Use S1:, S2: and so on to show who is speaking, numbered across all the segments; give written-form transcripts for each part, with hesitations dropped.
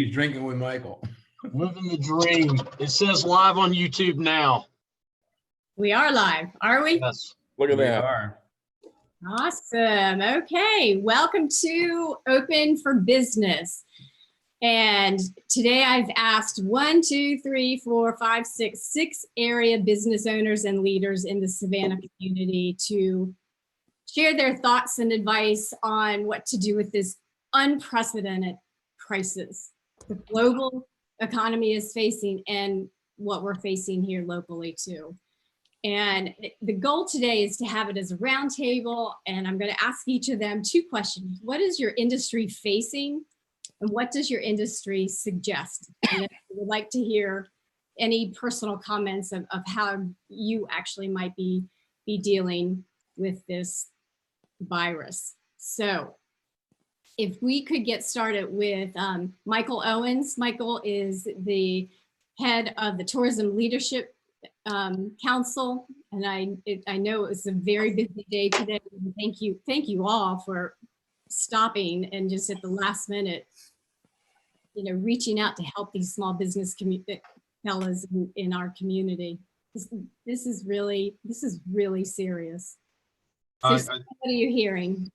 S1: He's drinking with Michael.
S2: Living the dream. It says live on YouTube now.
S3: We are live, are we?
S2: Yes.
S4: Look at
S1: We
S4: that.
S1: are.
S3: Awesome. Okay. Welcome to Open for Business. And today I've asked 6 area business owners and leaders in the Savannah community to share their thoughts and advice on what to do with this unprecedented crisis the global economy is facing and what we're facing here locally too. And the goal today is to have it as a roundtable, and I'm going to ask each of them 2 questions. What is your industry facing, and what does your industry suggest? And I would like to hear any personal comments of how you actually might be dealing with this virus. So if we could get started with Michael Owens. Michael is the head of the Tourism Leadership Council, and I know it was a very busy day today. Thank you all for stopping and just at the last minute, reaching out to help these small business fellas in our community. This is really serious. So what are you hearing?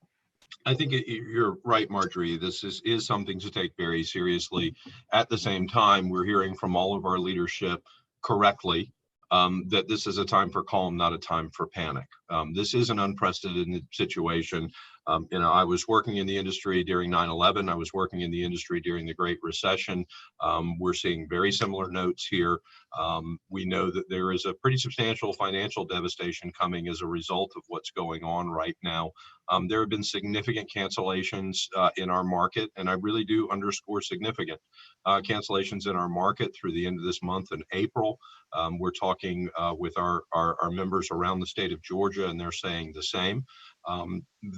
S5: I think you're right, Marjorie. This is something to take very seriously. At the same time, we're hearing from all of our leadership correctly that this is a time for calm, not a time for panic. This is an unprecedented situation. I was working in the industry during 9/11. I was working in the industry during the Great Recession. We're seeing very similar notes here. We know that there is a pretty substantial financial devastation coming as a result of what's going on right now. There have been significant cancellations in our market, and I really do underscore significant cancellations in our market through the end of this month in April. We're talking with our members around the state of Georgia, and they're saying the same.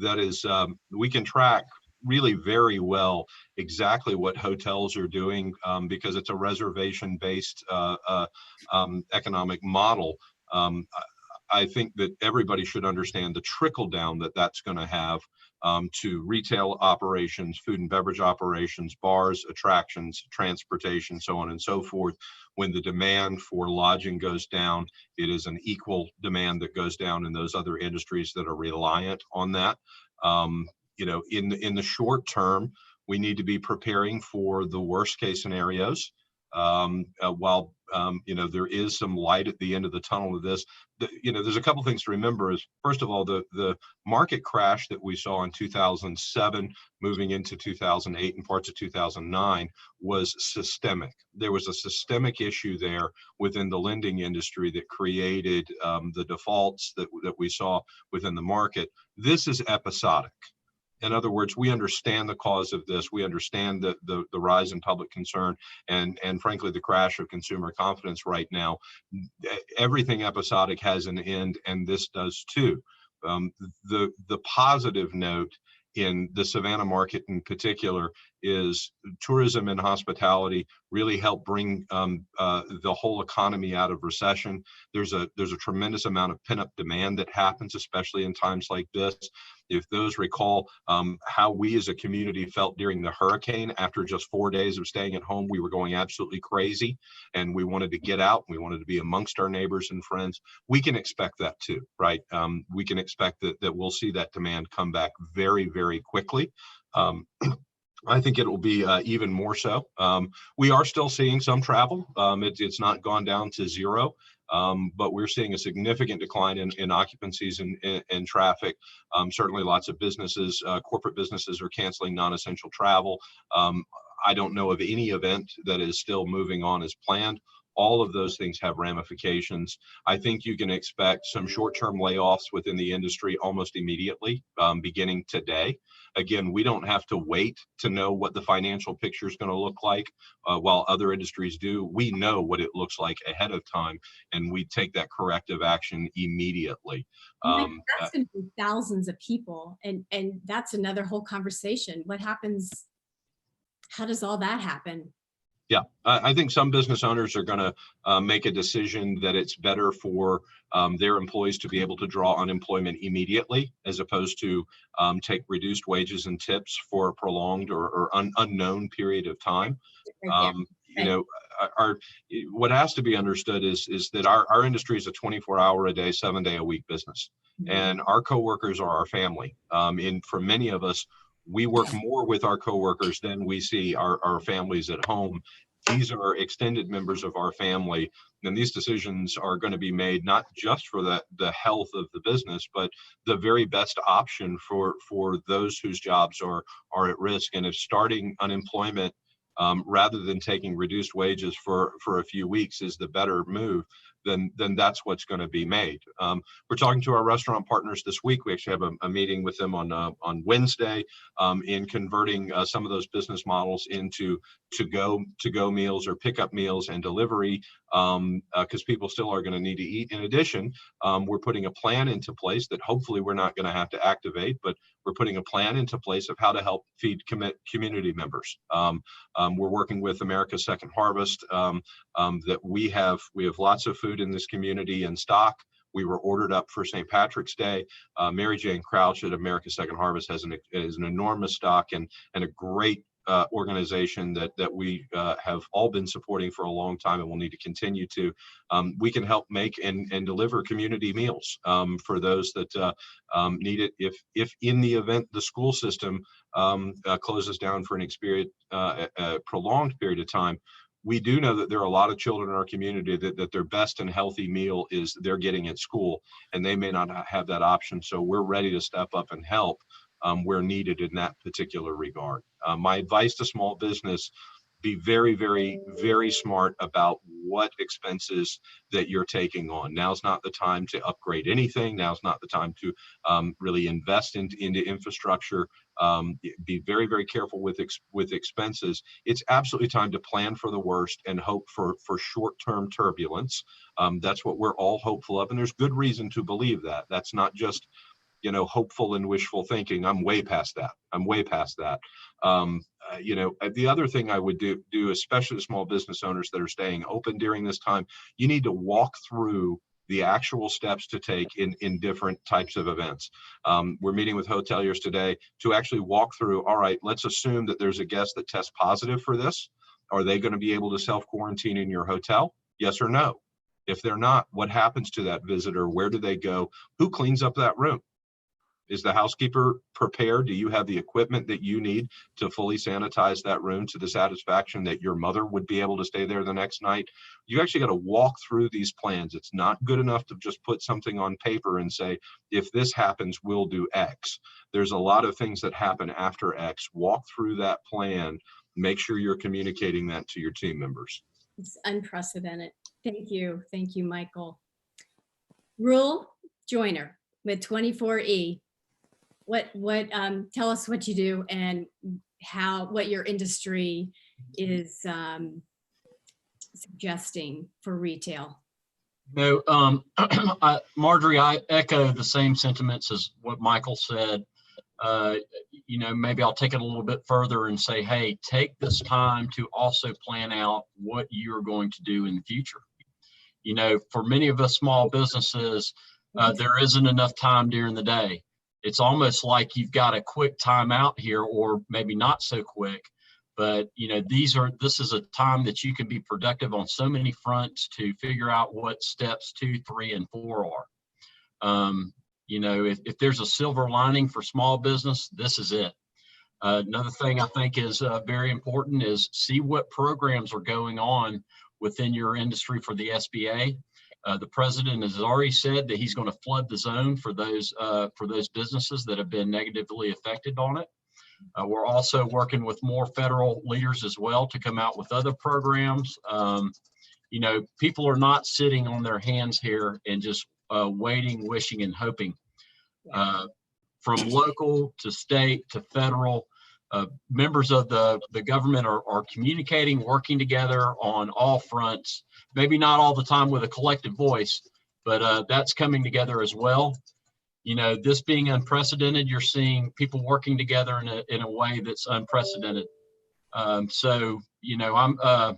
S5: That is, we can track really very well exactly what hotels are doing because it's a reservation-based economic model. I think that everybody should understand the trickle down that that's going to have to retail operations, food and beverage operations, bars, attractions, transportation, so on and so forth. When the demand for lodging goes down, it is an equal demand that goes down in those other industries that are reliant on that. In the short term, we need to be preparing for the worst case scenarios. While there is some light at the end of the tunnel of this, there's a couple things to remember. Is first of all, the market crash that we saw in 2007 moving into 2008 and parts of 2009 was systemic. There was a systemic issue there within the lending industry that created the defaults that we saw within the market. This is episodic. In other words, we understand the cause of this. We understand the rise in public concern and frankly, the crash of consumer confidence right now. Everything episodic has an end, and this does too. The positive note in the Savannah market in particular is tourism and hospitality really help bring the whole economy out of recession. There's a tremendous amount of pent-up demand that happens, especially in times like this. If those recall how we as a community felt during the hurricane, after just 4 days of staying at home, we were going absolutely crazy and we wanted to get out. We wanted to be amongst our neighbors and friends. We can expect that too, right? We can expect that we'll see that demand come back very, very quickly. I think it will be even more so. We are still seeing some travel. It's not gone down to zero. But we're seeing a significant decline in occupancies and traffic. Certainly lots of businesses, corporate businesses are canceling non-essential travel. I don't know of any event that is still moving on as planned. All of those things have ramifications. I think you can expect some short-term layoffs within the industry almost immediately, beginning today. Again, we don't have to wait to know what the financial picture is going to look like while other industries do. We know what it looks like ahead of time, and we take that corrective action immediately.
S3: That's going to be thousands of people, and that's another whole conversation. What happens? How does all that happen?
S5: Yeah, I think some business owners are going to make a decision that it's better for their employees to be able to draw unemployment immediately, as opposed to take reduced wages and tips for a prolonged or unknown period of time. You know, what has to be understood is that our industry is a 24-hour a day, 7-day a week business, and our coworkers are our family. And for many of us, we work more with our coworkers than we see our families at home. These are extended members of our family, and these decisions are going to be made not just for the health of the business, but the very best option for those whose jobs are at risk. And if starting unemployment rather than taking reduced wages for a few weeks is the better move, then that's what's going to be made. We're talking to our restaurant partners this week. We actually have a meeting with them on Wednesday in converting some of those business models into to-go meals or pickup meals and delivery, because people still are going to need to eat. In addition, we're putting a plan into place that hopefully we're not going to have to activate, but we're putting a plan into place of how to help feed community members. We're working with America's Second Harvest, that we have lots of food in this community in stock. We were ordered up for St. Patrick's Day. Mary Jane Crouch at America's Second Harvest has an enormous stock and a great organization that we have all been supporting for a long time and will need to continue to. We can help make and deliver community meals for those that need it. If in the event the school system closes down for a prolonged period of time, we do know that there are a lot of children in our community that their best and healthy meal is they're getting at school, and they may not have that option. So we're ready to step up and help where needed in that particular regard. My advice to small business: be very, very, very smart about what expenses that you're taking on. Now's not the time to upgrade anything. Now's not the time to really invest into infrastructure. Be very, very careful with expenses. It's absolutely time to plan for the worst and hope for short-term turbulence. That's what we're all hopeful of, and there's good reason to believe that. That's not just hopeful and wishful thinking. I'm way past that. The other thing I would do, especially small business owners that are staying open during this time, you need to walk through the actual steps to take in different types of events. We're meeting with hoteliers today to actually walk through, all right, let's assume that there's a guest that tests positive for this. Are they going to be able to self-quarantine in your hotel? Yes or no? If they're not, what happens to that visitor? Where do they go? Who cleans up that room? Is the housekeeper prepared? Do you have the equipment that you need to fully sanitize that room to the satisfaction that your mother would be able to stay there the next night? You actually got to walk through these plans. It's not good enough to just put something on paper and say, if this happens, we'll do X. There's a lot of things that happen after X. Walk through that plan. Make sure you're communicating that to your team members.
S3: It's unprecedented. Thank you. Thank you, Michael. Rule Joyner with 24E. Tell us what you do and what your industry is suggesting for retail.
S2: Marjorie, I echo the same sentiments as what Michael said. Maybe I'll take it a little bit further and say, hey, take this time to also plan out what you're going to do in the future. For many of us small businesses, there isn't enough time during the day. It's almost like you've got a quick time out here, or maybe not so quick, but this is a time that you can be productive on so many fronts to figure out what steps 2, 3, and 4 are. If there's a silver lining for small business, this is it. Another thing I think is very important is see what programs are going on within your industry for the SBA. The president has already said that he's going to flood the zone for those businesses that have been negatively affected on it. We're also working with more federal leaders as well to come out with other programs. People are not sitting on their hands here and just waiting, wishing, and hoping. From local to state to federal, members of the government are communicating, working together on all fronts. Maybe not all the time with a collective voice, but that's coming together as well. This being unprecedented, you're seeing people working together in a way that's unprecedented. So, you know,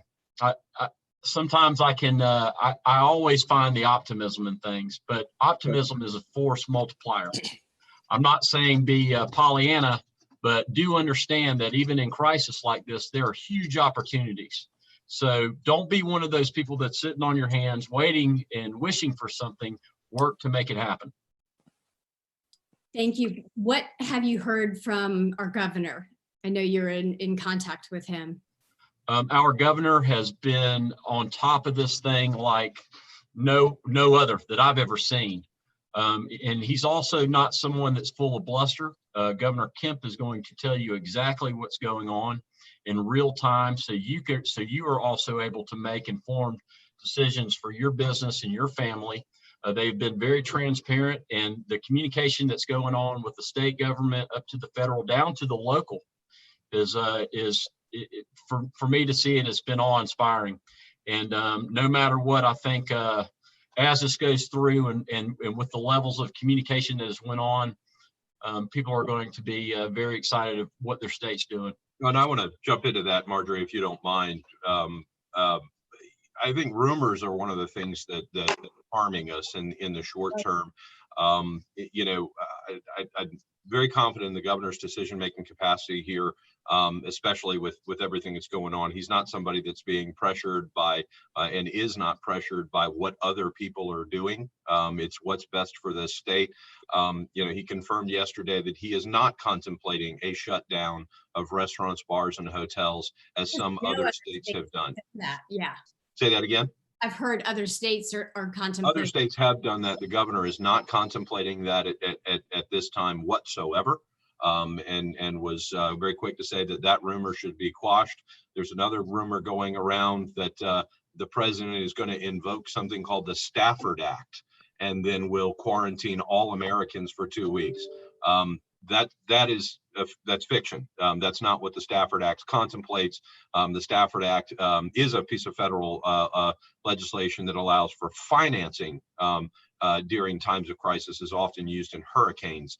S2: sometimes I can, I always find the optimism in things, but optimism is a force multiplier. I'm not saying be Pollyanna, but do understand that even in crisis like this, there are huge opportunities. So don't be one of those people that's sitting on your hands, waiting and wishing for something. Work to make it happen.
S3: Thank you. What have you heard from our governor? I know you're in contact with him.
S2: Our governor has been on top of this thing like no other that I've ever seen. And he's also not someone that's full of bluster. Governor Kemp is going to tell you exactly what's going on in real time, so you are also able to make informed decisions for your business and your family. They've been very transparent, and the communication that's going on with the state government up to the federal down to the local is for me to see it, it's been awe-inspiring. And no matter what, I think as this goes through and with the levels of communication that has went on, people are going to be very excited of what their state's doing.
S5: And I want to jump into that, Marjorie, if you don't mind. I think rumors are one of the things that are harming us in the short term. I'm very confident in the governor's decision-making capacity here, especially with everything that's going on. He's not somebody that's being pressured by and is not pressured by what other people are doing. It's what's best for this state. He confirmed yesterday that he is not contemplating a shutdown of restaurants, bars, and hotels as some other states have done.
S3: Yeah.
S5: Say that again.
S3: I've heard other states are contemplating.
S5: Other states have done that. The governor is not contemplating that at this time whatsoever, and was very quick to say that rumor should be quashed. There's another rumor going around that the president is going to invoke something called the Stafford Act, and then will quarantine all Americans for 2 weeks. That's fiction. That's not what the Stafford Act contemplates. The Stafford Act is a piece of federal legislation that allows for financing during times of crisis, is often used in hurricanes.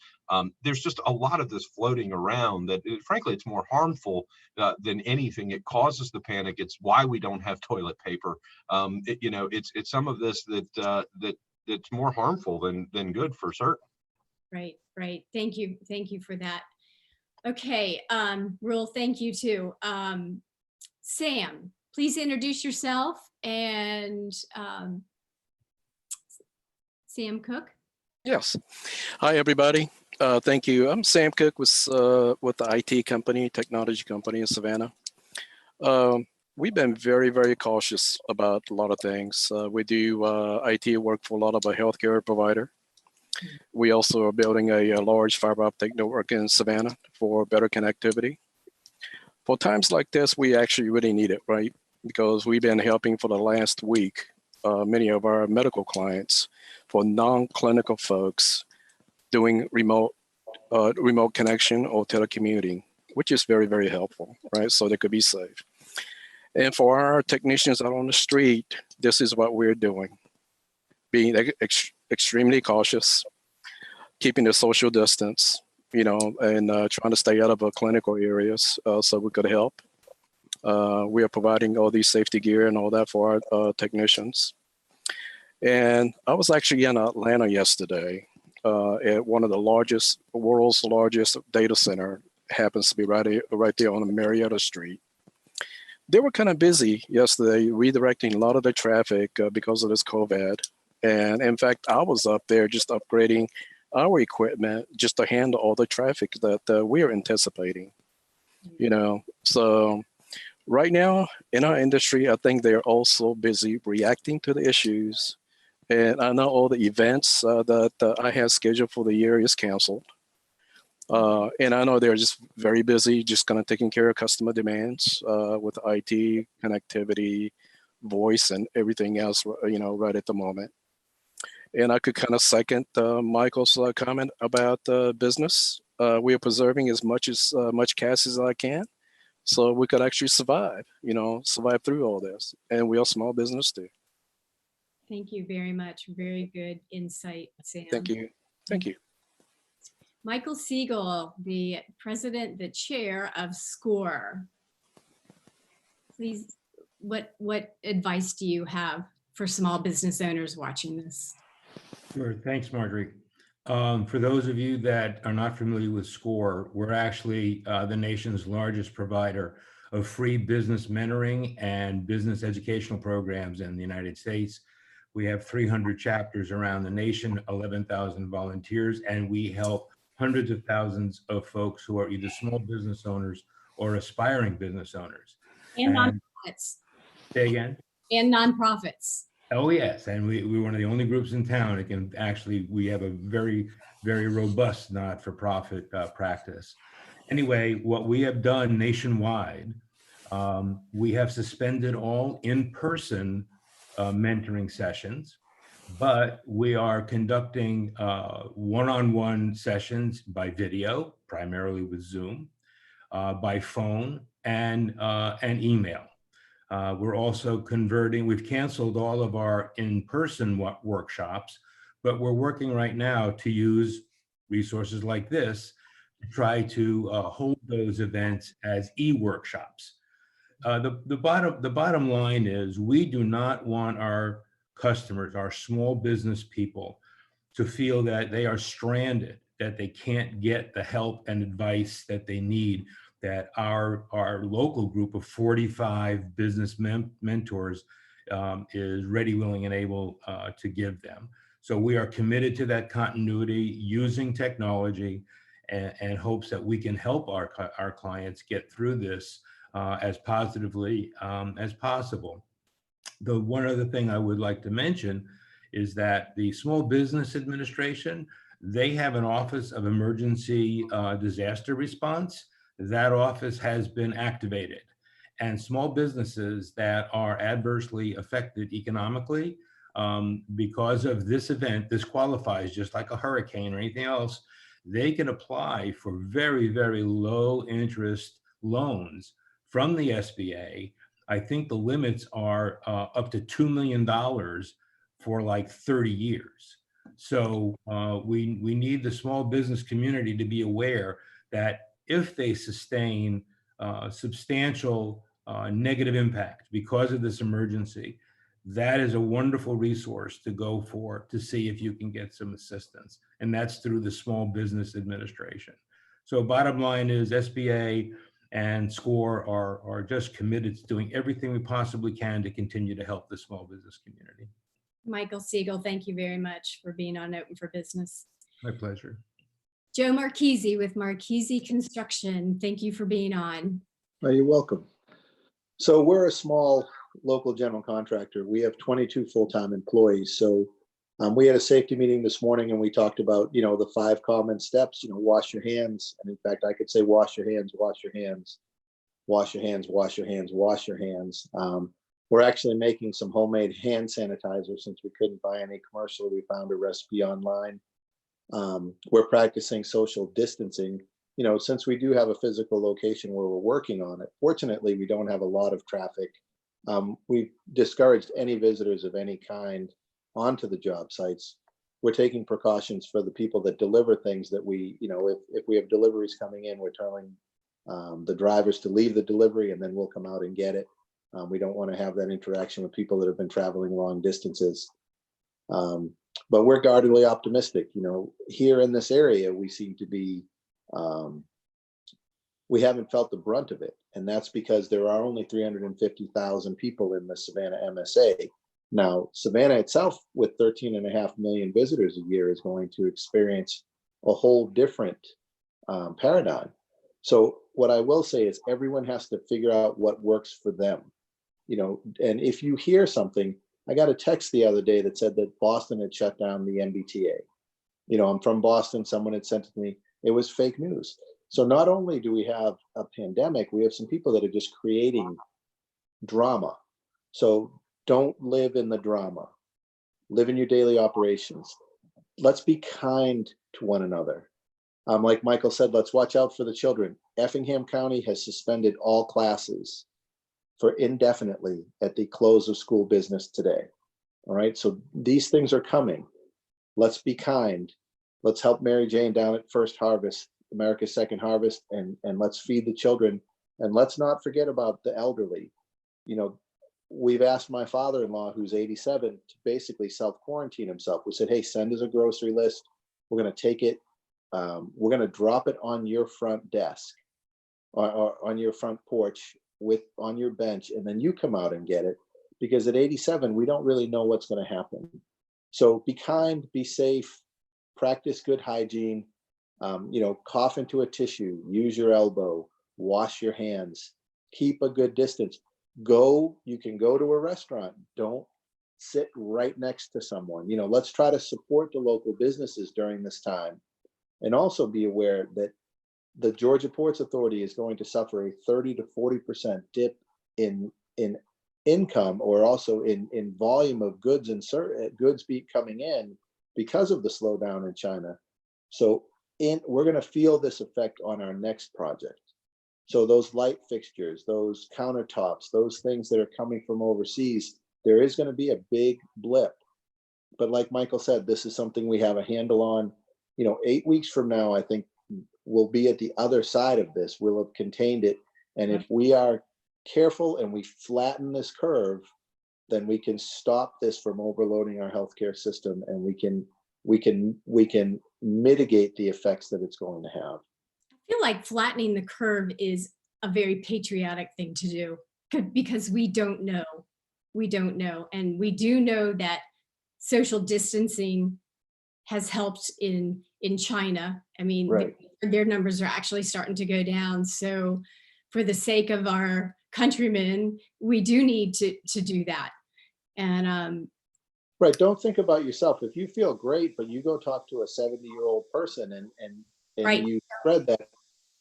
S5: There's just a lot of this floating around that, frankly, it's more harmful than anything. It causes the panic. It's why we don't have toilet paper. It's some of this that's more harmful than good, for certain.
S3: Right. Thank you for that. Okay, Rule, thank you too. Sam, please introduce yourself, and Sam Cook.
S1: Yes. Hi, everybody. Thank you. I'm Sam Cook with the IT company, technology company in Savannah. We've been very, very cautious about a lot of things. We do IT work for a lot of a healthcare provider. We also are building a large fiber optic network in Savannah for better connectivity. For times like this, we actually really need it, right? Because we've been helping for the last week many of our medical clients for non-clinical folks doing remote connection or telecommuting, which is very, very helpful, right? So they could be safe. And for our technicians out on the street, this is what we're doing. Being extremely cautious, keeping the social distance, and trying to stay out of clinical areas so we could help. We are providing all these safety gear and all that for our technicians. And I was actually in Atlanta yesterday at one of the world's largest data center. Happens to be right there on the Marietta Street. They were kind of busy yesterday redirecting a lot of the traffic because of this COVID. And in fact, I was up there just upgrading our equipment just to handle all the traffic that we're anticipating. So right now in our industry, I think they're also busy reacting to the issues. And I know all the events that I had scheduled for the year is canceled. And I know they're just very busy, just kind of taking care of customer demands with IT, connectivity, voice, and everything else, right at the moment. And I could kind of second Michael's comment about business. We are preserving as much cash as I can, so we could actually survive through all this. And we are small business too.
S3: Thank you very much. Very good insight, Sam.
S1: Thank you.
S3: Michael Siegel, the president, the chair of SCORE. please, what advice do you have for small business owners watching this?
S4: Sure. Thanks, Marjorie. For those of you that are not familiar with SCORE, we're actually the nation's largest provider of free business mentoring and business educational programs in the United States. We have 300 chapters around the nation, 11,000 volunteers, and we help hundreds of thousands of folks who are either small business owners or aspiring business owners.
S3: And
S4: And-
S3: nonprofits.
S4: Say again?
S3: And nonprofits.
S4: Oh, yes. And we're one of the only groups in town that can actually, we have a very, very robust not-for-profit practice. Anyway, what we have done nationwide, we have suspended all in-person mentoring sessions, but we are conducting one-on-one sessions by video, primarily with Zoom, by phone and email. We're also converting, we've canceled all of our in-person workshops, but we're working right now to use resources like this to try to hold those events as e-workshops. The bottom line is we do not want our customers, our small business people, to feel that they are stranded, that they can't get the help and advice that they need, that our local group of 45 business mentors is ready, willing, and able to give them. So we are committed to that continuity using technology and hopes that we can help our clients get through this as positively as possible. The one other thing I would like to mention is that the Small Business Administration, they have an Office of Emergency Disaster Response. That office has been activated, and small businesses that are adversely affected economically because of this event, this qualifies just like a hurricane or anything else, they can apply for very, very low interest loans from the SBA. I think the limits are up to $2 million for like 30 years. So we need the small business community to be aware that if they sustain substantial negative impact because of this emergency, that is a wonderful resource to go for to see if you can get some assistance. And that's through the Small Business Administration. So bottom line is SBA and SCORE are just committed to doing everything we possibly can to continue to help the small business community.
S3: Michael Siegel, thank you very much for being on Open for Business.
S4: My pleasure.
S3: Joe Marchese with Marchese Construction, thank you for being on.
S6: Oh, you're welcome. So we're a small local general contractor. We have 22 full-time employees. So we had a safety meeting this morning and we talked about, the 5 common steps, wash your hands. And in fact, I could say, wash your hands, wash your hands, wash your hands, wash your hands, wash your hands. We're actually making some homemade hand sanitizer since we couldn't buy any commercial. We found a recipe online. We're practicing social distancing, since we do have a physical location where we're working on it. Fortunately, we don't have a lot of traffic. We've discouraged any visitors of any kind onto the job sites. We're taking precautions for the people that deliver things that we, if we have deliveries coming in, we're telling the drivers to leave the delivery and then we'll come out and get it. We don't want to have that interaction with people that have been traveling long distances. But we're guardedly optimistic. Here in this area, we seem to be, we haven't felt the brunt of it. And that's because there are only 350,000 people in the Savannah MSA. Now, Savannah itself, with 13.5 million visitors a year, is going to experience a whole different paradigm. So what I will say is everyone has to figure out what works for them. And if you hear something, I got a text the other day that said that Boston had shut down the MBTA. I'm from Boston. Someone had sent it to me. It was fake news. So not only do we have a pandemic, we have some people that are just creating drama. So don't live in the drama. Live in your daily operations. Let's be kind to one another. Like Michael said, let's watch out for the children. Effingham County has suspended all classes for indefinitely at the close of school business today. All right, so these things are coming. Let's be kind. Let's help Mary Jane down at First Harvest, America's Second Harvest, and let's feed the children. And let's not forget about the elderly. you know, we've asked my father-in-law, who's 87, to basically self-quarantine himself. We said, hey, send us a grocery list. We're going to take it. We're going to drop it on your front desk or on your front porch on your bench, and then you come out and get it. Because at 87, we don't really know what's going to happen. So be kind, be safe, practice good hygiene, you know, cough into a tissue, use your elbow, wash your hands, keep a good distance. You can go to a restaurant. Don't sit right next to someone. You know, let's try to support the local businesses during this time. And also be aware that the Georgia Ports Authority is going to suffer a 30 to 40% dip in income, or also in volume of goods and goods coming in because of the slowdown in China. So we're going to feel this effect on our next project. So those light fixtures, those countertops, those things that are coming from overseas, there is going to be a big blip. But like Michael said, this is something we have a handle on. You know, 8 weeks from now, I think we'll be at the other side of this. We'll have contained it. And if we are careful and we flatten this curve, then we can stop this from overloading our healthcare system, and we can mitigate the effects that it's going to have.
S3: I feel like flattening the curve is a very patriotic thing to do, because we don't know. We don't know. And we do know that social distancing has helped in China. I mean,
S6: Right.
S3: their numbers are actually starting to go down. So for the sake of our countrymen, we do need to do that. And
S6: Right. Don't think about yourself. If you feel great, but you go talk to a 70-year-old person and
S3: Right.
S6: you spread that.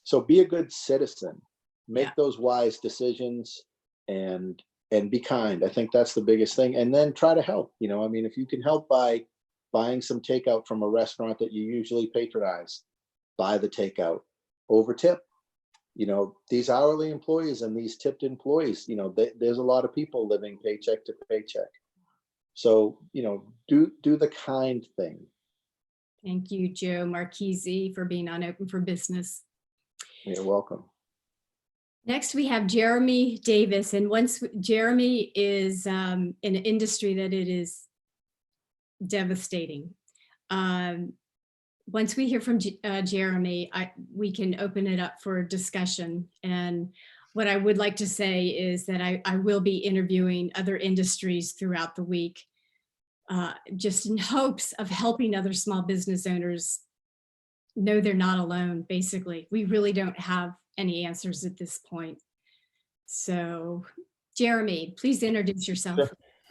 S6: So be a good citizen, make
S3: Yeah.
S6: those wise decisions, and be kind. I think that's the biggest thing. And then try to help. You know, I mean, if you can help by buying some takeout from a restaurant that you usually patronize, buy the takeout, over tip. You know, these hourly employees and these tipped employees, you know, there's a lot of people living paycheck to paycheck. So, you know, do the kind thing.
S3: thank you, Joe Marchese, for being on Open for Business.
S6: You're welcome.
S3: Next, we have Jeremy Davis. And Jeremy is in an industry that it is devastating. Once we hear from Jeremy, we can open it up for discussion. And what I would like to say is that I will be interviewing other industries throughout the week, just in hopes of helping other small business owners know they're not alone, basically. We really don't have any answers at this point. So, Jeremy, please introduce yourself.
S7: Sure.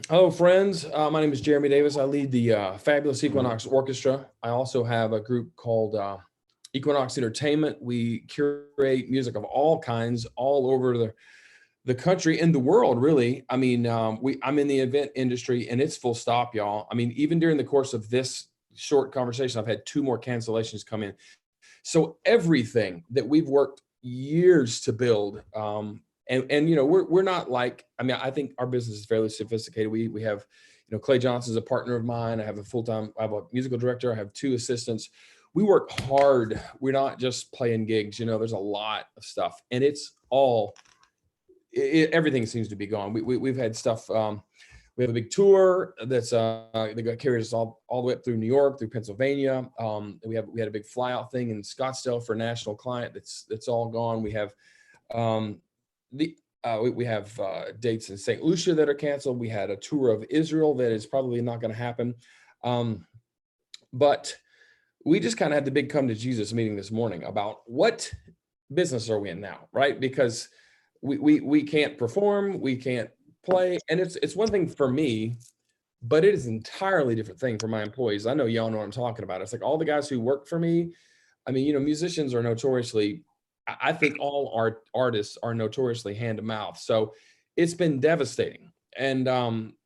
S7: Hello, friends. My name is Jeremy Davis. I lead the Fabulous Equinox Orchestra. I also have a group called Equinox Entertainment. We curate music of all kinds all over the country and the world, really. I mean, I'm in the event industry, and it's full stop, y'all. I mean, even during the course of this short conversation, I've had 2 more cancellations come in. So everything that we've worked years to build, and you know, we're not like, I mean, I think our business is fairly sophisticated. We have, you know, Clay Johnson's a partner of mine. I have a musical director. I have 2 assistants. We work hard. We're not just playing gigs. You know, there's a lot of stuff, and it's all, everything seems to be gone. We've had stuff. We have a big tour that's that carries us all the way up through New York, through Pennsylvania. We had a big flyout thing in Scottsdale for a national client. That's all gone. We have we have dates in St. Lucia that are canceled. We had a tour of Israel that is probably not going to happen. But we just kind of had the big come to Jesus meeting this morning about what business are we in now, right? Because we can't perform, we can't play. And it's one thing for me, but it is an entirely different thing for my employees. I know y'all know what I'm talking about. It's like all the guys who work for me. I mean, you know, musicians are notoriously, I think all artists are notoriously hand to mouth. So it's been devastating. And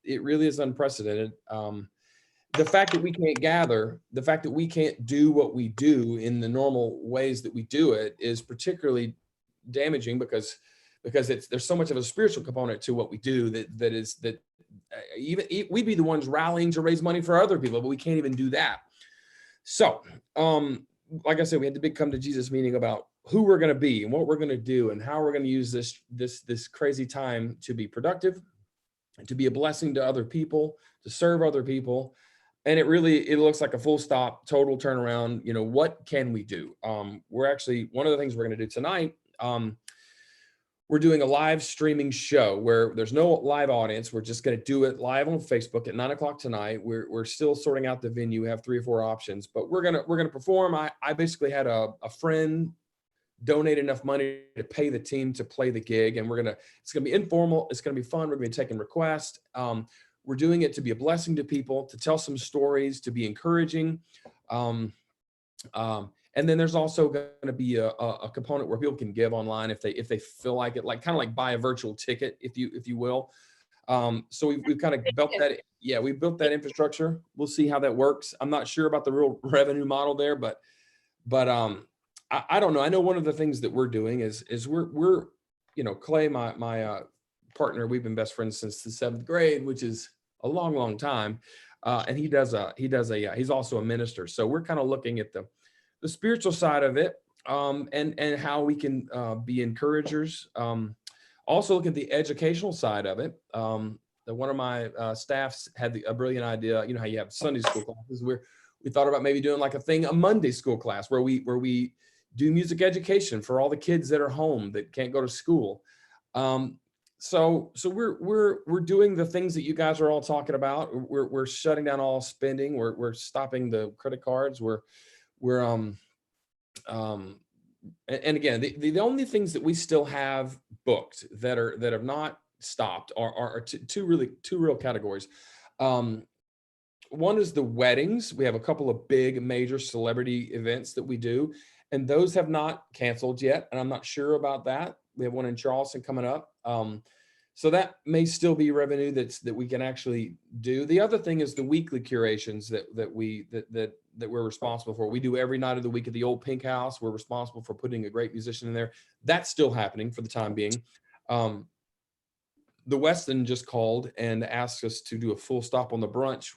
S7: it really is unprecedented. The fact that we can't gather, the fact that we can't do what we do in the normal ways that we do it is particularly damaging because there's so much of a spiritual component to what we do that even we'd be the ones rallying to raise money for other people, but we can't even do that. So, like I said, we had the big come to Jesus meeting about who we're going to be and what we're going to do and how we're going to use this crazy time to be productive and to be a blessing to other people, to serve other people. And it looks like a full stop, total turnaround. You know, what can we do? We're actually, one of the things we're going to do tonight, we're doing a live streaming show where there's no live audience. We're just going to do it live on Facebook at 9 o'clock tonight. We're still sorting out the venue. We have 3 or 4 options, but we're going to perform. I basically had a friend donate enough money to pay the team to play the gig, and it's going to be informal. It's going to be fun. We're going to be taking requests. We're doing it to be a blessing to people, to tell some stories, to be encouraging. And then there's also going to be a component where people can give online if they feel like it, like kind of like buy a virtual ticket, if you will. So we've kind of built that. Yeah, we built that infrastructure. We'll see how that works. I'm not sure about the real revenue model there, but I don't know. I know one of the things that we're doing is we're you know, Clay, my partner, we've been best friends since the 7th grade, which is a long time. And he's also a minister. So we're kind of looking at the spiritual side of it, and how we can be encouragers. Also look at the educational side of it. One of my staffs had a brilliant idea. You know how you have Sunday school classes, where we thought about maybe doing like a Monday school class where we do music education for all the kids that are home that can't go to school. So we're doing the things that you guys are all talking about. We're shutting down all spending. We're stopping the credit cards. And again, the only things that we still have booked that have not stopped are two real categories. One is the weddings. We have a couple of big major celebrity events that we do, and those have not canceled yet. And I'm not sure about that. We have one in Charleston coming up. So that may still be revenue that we can actually do. The other thing is the weekly curations that we're responsible for. We do every night of the week at the Old Pink House. We're responsible for putting a great musician in there. That's still happening for the time being. The Westin just called and asked us to do a full stop on the brunch,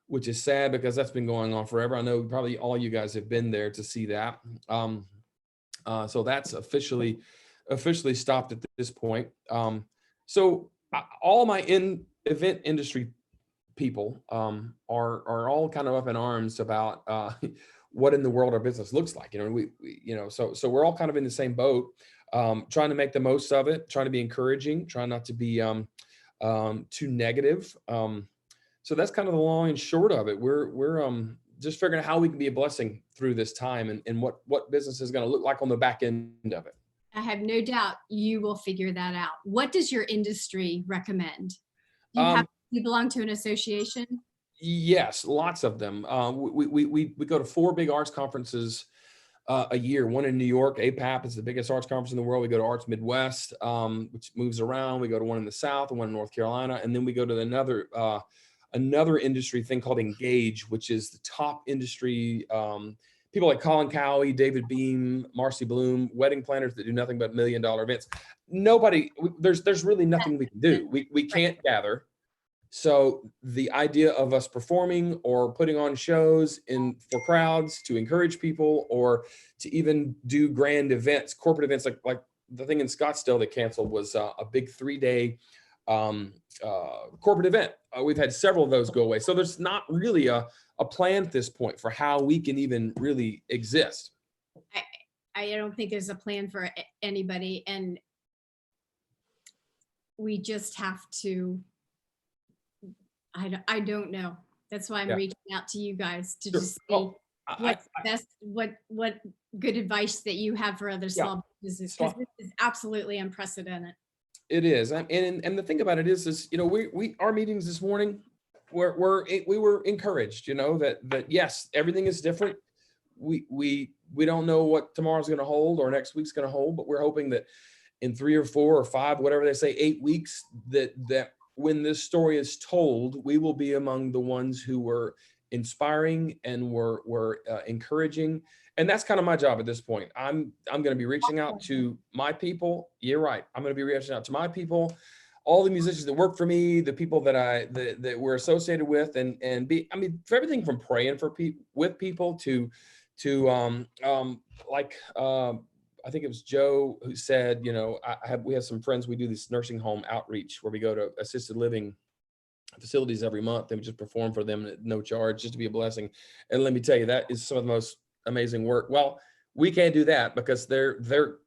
S7: which is sad because that's been going on forever. I know probably all you guys have been there to see that. So that's officially stopped at this point. So all my event industry people are all kind of up in arms about what in the world our business looks like. You know, so we're all kind of in the same boat, trying to make the most of it, trying to be encouraging, trying not to be too negative. So that's kind of the long and short of it. We're just figuring out how we can be a blessing through this time, and what business is going to look like on the back end of it.
S3: I have no doubt you will figure that out. What does your industry recommend? Do you belong to an association?
S7: Yes, lots of them. We go to 4 big arts conferences a year. One in New York, APAP is the biggest arts conference in the world. We go to Arts Midwest, which moves around. We go to one in the South and one in North Carolina. And then we go to another industry thing called Engage, which is the top industry, people like Colin Cowie, David Beam, Marcy Bloom, wedding planners that do nothing but $1 million events. There's really nothing we can do. We can't gather. So the idea of us performing or putting on shows for crowds to encourage people, or to even do grand events, corporate events, like the thing in Scottsdale that canceled was a big 3-day corporate event. We've had several of those go away. So there's not really a plan at this point for how we can even really exist.
S3: I don't think there's a plan for anybody, and we just have to, I don't know. That's why I'm reaching out to you guys to just see what's best, what good advice that you have for other small businesses, because this is absolutely unprecedented.
S7: It is. And the thing about it is, you know, our meetings this morning, we were encouraged, you know, that yes, everything is different. We don't know what tomorrow's going to hold or next week's going to hold, but we're hoping that in 3 or 4 or 5, whatever they say, 8 weeks, that when this story is told, we will be among the ones who were inspiring and were encouraging. And that's kind of my job at this point. I'm going to be reaching out to my people. You're right. I'm going to be reaching out to my people, all the musicians that work for me, the people that we're associated with, and for everything from praying with people to I think it was Joe who said, you know, we have some friends, we do this nursing home outreach where we go to assisted living facilities every month and we just perform for them at no charge, just to be a blessing. And let me tell you, that is some of the most amazing work. Well, we can't do that because they're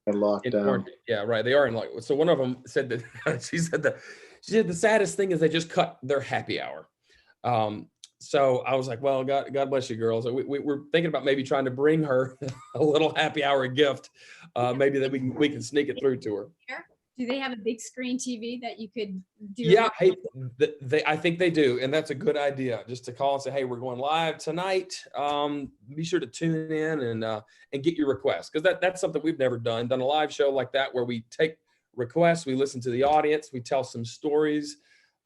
S6: locked
S7: in
S6: down.
S7: quarantine. Yeah, right. They are in lock. So one of them said that she said the saddest thing is they just cut their happy hour. So I was like, well, God bless you, girls. So we're thinking about maybe trying to bring her a little happy hour gift, maybe that we can sneak it through to her.
S3: Do they have a big screen TV that you could do?
S7: Yeah, hey, I think they do, and that's a good idea. Just to call and say, hey, we're going live tonight. Be sure to tune in and get your requests, because that's something we've never done a live show like that where we take requests, we listen to the audience, we tell some stories.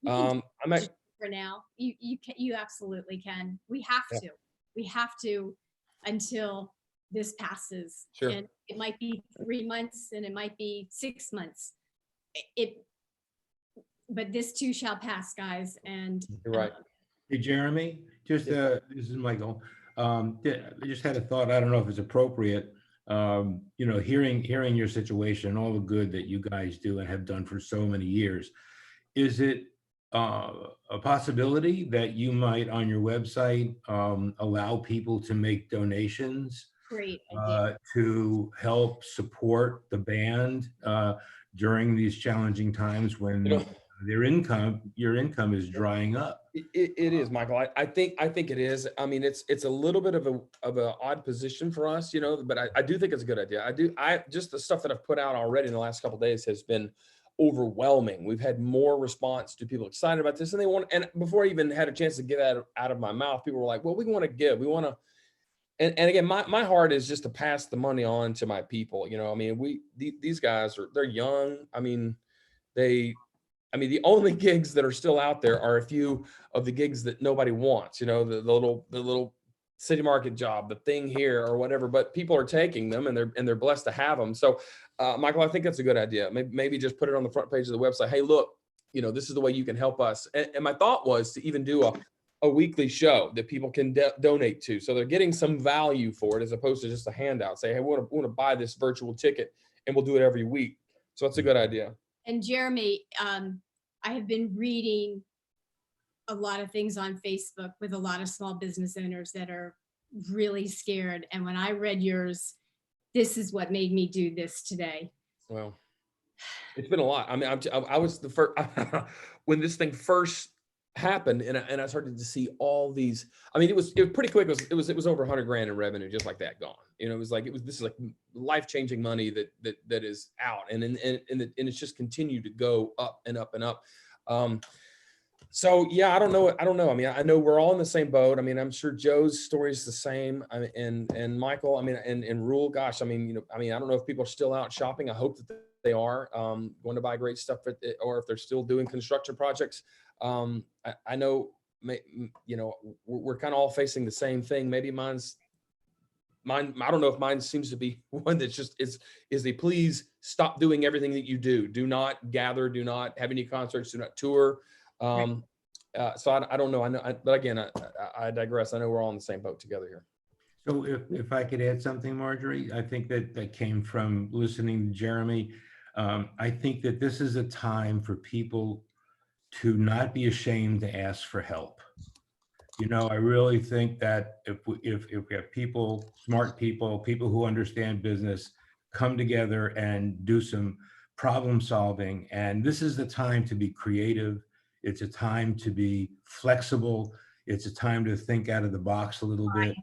S3: For now, you absolutely can. We have to until this passes.
S7: Sure.
S3: And it might be 3 months and it might be 6 months. But this too shall pass, guys. And
S7: You're right.
S4: Hey, Jeremy, this is Michael. I just had a thought. I don't know if it's appropriate. You know, hearing your situation, all the good that you guys do and have done for so many years, is it a possibility that you might on your website allow people to make donations?
S3: Great idea.
S4: To help support the band during these challenging times when your income is drying up?
S7: It is, Michael. I think it is. I mean, it's a little bit of an odd position for us, you know, but I do think it's a good idea. I just the stuff that I've put out already in the last couple of days has been overwhelming. We've had more response to people excited about this, and before I even had a chance to get that out of my mouth, people were like, well, we want to give, we want to. And again, my heart is just to pass the money on to my people. You know, I mean, these guys they're young. I mean, the only gigs that are still out there are a few of the gigs that nobody wants. You know, the little city market job, the thing here or whatever. But people are taking them, and they're blessed to have them. So, Michael, I think that's a good idea. Maybe just put it on the front page of the website. Hey, look, you know, this is the way you can help us. And my thought was to even do a weekly show that people can donate to. So they're getting some value for it as opposed to just a handout. Say, hey, we want to buy this virtual ticket and we'll do it every week. So that's a good idea.
S3: And Jeremy, I have been reading a lot of things on Facebook with a lot of small business owners that are really scared. And when I read yours, this is what made me do this today.
S7: Well, it's been a lot. I mean, I was the first, when this thing first happened and I started to see all these. I mean, it was pretty quick. It was over $100,000 in revenue just like that gone. You know, this is like life-changing money that is out, and it's just continued to go up and up and up. So yeah, I don't know. I mean, I know we're all in the same boat. I mean, I'm sure Joe's story is the same. I mean, and Michael, I mean, and Rule, gosh, I mean, you know, I mean, I don't know if people are still out shopping. I hope that they are going to buy great stuff, or if they're still doing construction projects. I know, you know, we're kind of all facing the same thing. Maybe mine. I don't know if mine seems to be one that's just is the please stop doing everything that you do. Do not gather. Do not have any concerts. Do not tour. So I don't know. I know, but again, I digress. I know we're all in the same boat together here.
S4: So if I could add something, Marjorie, I think that came from listening to Jeremy. I think that this is a time for people to not be ashamed to ask for help. You know, I really think that if we have people, smart people who understand business, come together and do some problem solving, and this is the time to be creative. It's a time to be flexible. It's a time to think out of the box a little bit.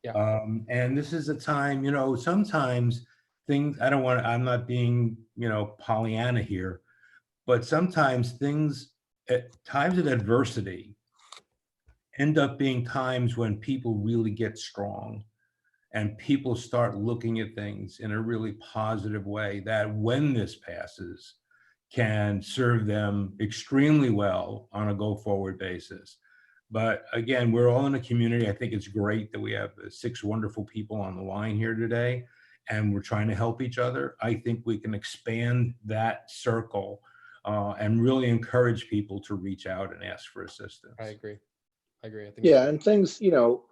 S7: Yeah.
S4: And this is a time, you know, sometimes things, I'm not being, you know, Pollyanna here, but sometimes things at times of adversity end up being times when people really get strong and people start looking at things in a really positive way that when this passes can serve them extremely well on a go forward basis. But again, we're all in a community. I think it's great that we have 6 wonderful people on the line here today, and we're trying to help each other. I think we can expand that circle and really encourage people to reach out and ask for assistance.
S7: I agree. I think
S6: Yeah, and things, you know,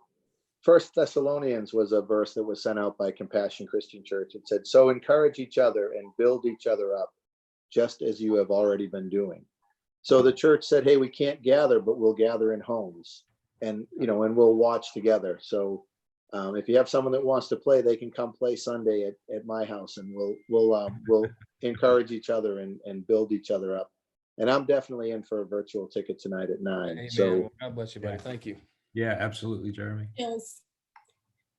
S6: First Thessalonians was a verse that was sent out by Compassion Christian Church. It said, "So encourage each other and build each other up, just as you have already been doing." So the church said, "Hey, we can't gather, but we'll gather in homes, and and we'll watch together." So if you have someone that wants to play, they can come play Sunday at my house, and we'll encourage each other and build each other up. And I'm definitely in for a virtual ticket tonight at 9.
S7: Amen.
S6: So
S7: Well, God bless you, buddy. Thank you.
S4: Yeah, absolutely, Jeremy.
S3: Yes.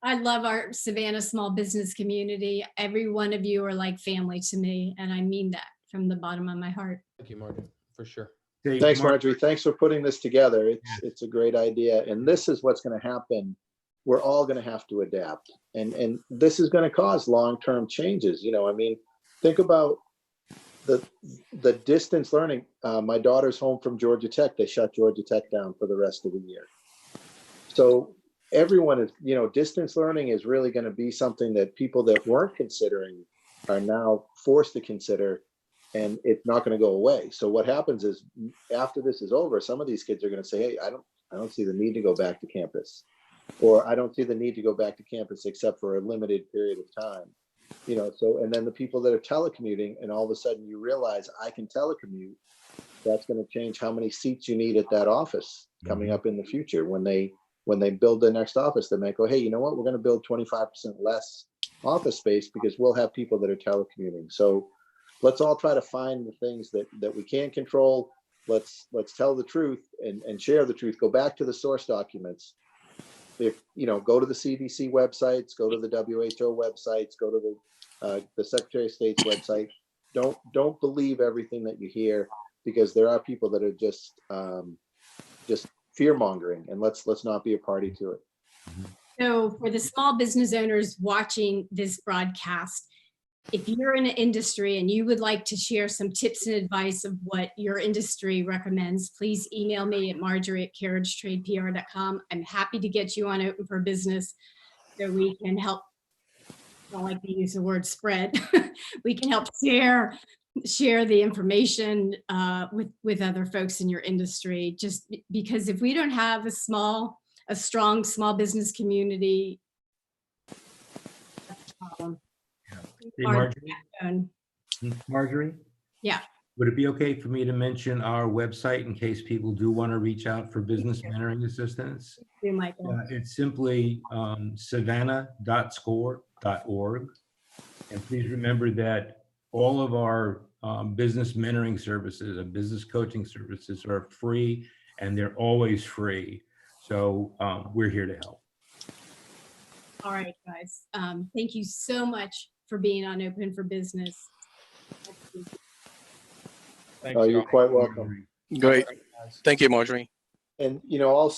S3: I love our Savannah small business community. Every one of you are like family to me, and I mean that from the bottom of my heart.
S7: Thank you, Margaret, for sure.
S4: Hey,
S6: thanks,
S4: Mark-
S6: Marjorie. Thanks for putting this together. It's a great idea. And this is what's going to happen. We're all going to have to adapt. And this is going to cause long-term changes. I mean, think about the distance learning. My daughter's home from Georgia Tech. They shut Georgia Tech down for the rest of the year. So everyone is, distance learning is really going to be something that people that weren't considering are now forced to consider. And it's not going to go away. So what happens is after this is over, some of these kids are going to say, "Hey, I don't see the need to go back to campus," or "I don't see the need to go back to campus except for a limited period of time." So, and then the people that are telecommuting, and all of a sudden you realize I can telecommute. That's going to change how many seats you need at that office coming up in the future. When they build the next office, they might go, "Hey, you know what? We're going to build 25% less office space because we'll have people that are telecommuting." So let's all try to find the things that we can control. Let's tell the truth and share the truth. Go back to the source documents. If go to the CDC websites, go to the WHO websites, go to the Secretary of State's website. Don't believe everything that you hear, because there are people that are just fear mongering, and let's not be a party to it.
S3: So for the small business owners watching this broadcast, if you're in an industry and you would like to share some tips and advice of what your industry recommends, please email me at marjorie@carriagetradepr.com. I'm happy to get you on Open for Business so we can help. I don't like to use the word spread. We can help share the information with other folks in your industry, just because if we don't have a strong small business community, that's a problem.
S4: Hey, Marjorie?
S3: Yeah.
S4: Would it be okay for me to mention our website in case people do want to reach out for business mentoring assistance?
S3: Do, Michael.
S4: It's simply savannah.score.org. And please remember that all of our business mentoring services and business coaching services are free, and they're always free. So we're here to help.
S3: All right, guys. Thank you so much for being on Open for Business.
S7: Thanks,
S6: Oh, you're
S7: y'all.
S6: quite welcome.
S1: Great. Thank you, Marjorie.
S6: And also